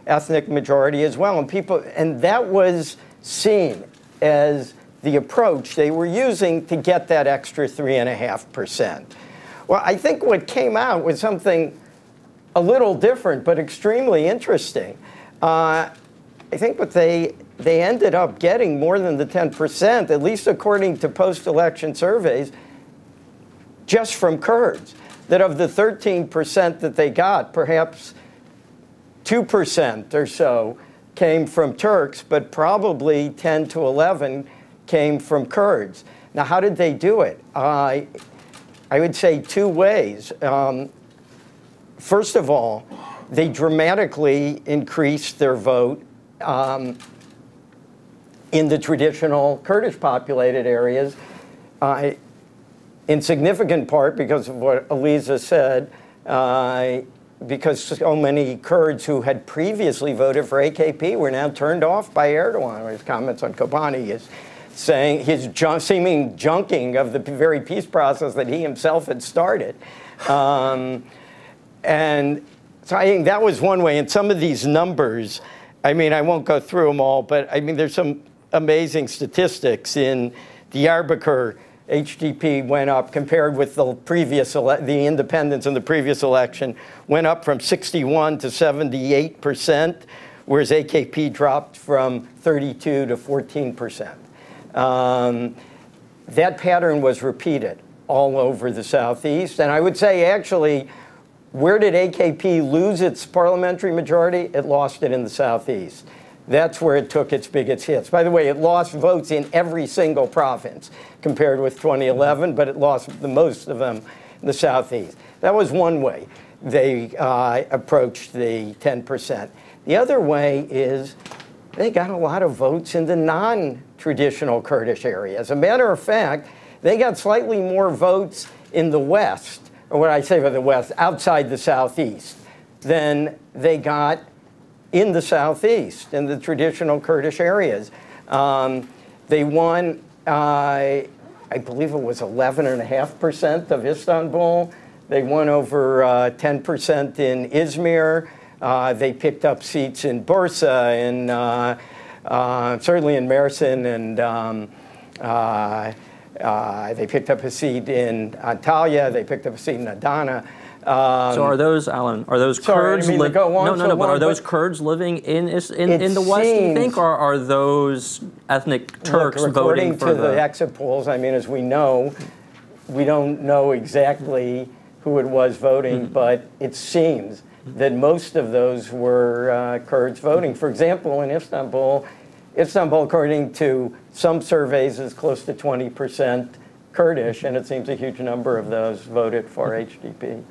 ethnic majority as well. And that was seen as the approach they were using to get that extra 3.5%. Well, I think what came out was something a little different, but extremely interesting. I think what they ended up getting more than the 10%, at least according to post-election surveys, just from Kurds. That of the 13% that they got, perhaps 2% or so came from Turks, but probably 10 to 11 came from Kurds. Now, how did they do it? I would say two ways. First of all, they dramatically increased their vote in the traditional Kurdish populated areas, in significant part because of what Eliza said, because so many Kurds who had previously voted for AKP were now turned off by Erdogan. His comments on Kobani is saying his seeming junking of the very peace process that he himself had started. And so I think that was one way. And some of these numbers, I mean, I won't go through them all, but I mean, there's some amazing statistics. In Diyarbakir, HDP went up compared with the previous, the independents in the previous election, went up from 61 to 78%, whereas AKP dropped from 32 to 14%. That pattern was repeated all over the Southeast. And I would say, actually, where did AKP lose its parliamentary majority? It lost it in the Southeast. That's where it took its biggest hits. By the way, it lost votes in every single province compared with 2011, but it lost the most of them in the Southeast. That was one way they approached the 10%. The other way is they got a lot of votes in the non-traditional Kurdish areas. As a matter of fact, they got slightly more votes in the West, or what I say by the West, outside the Southeast, than they got in the Southeast, in the traditional Kurdish areas. They won, I believe it was 11.5% of Istanbul. They won over 10% in Izmir. They picked up seats in Bursa, and certainly in Mersin, and they picked up a seat in Antalya. They picked up a seat in Adana. So are those, Alan, are those Kurds living? But are those Kurds living in the West, do you think, or are those ethnic Turks voting for According to the exit polls, I mean, as we know, we don't know exactly who it was voting, but it seems that most of those were Kurds voting. For example, in Istanbul, according to some surveys, is close to 20% Kurdish, and it seems a huge number of those voted for HDP.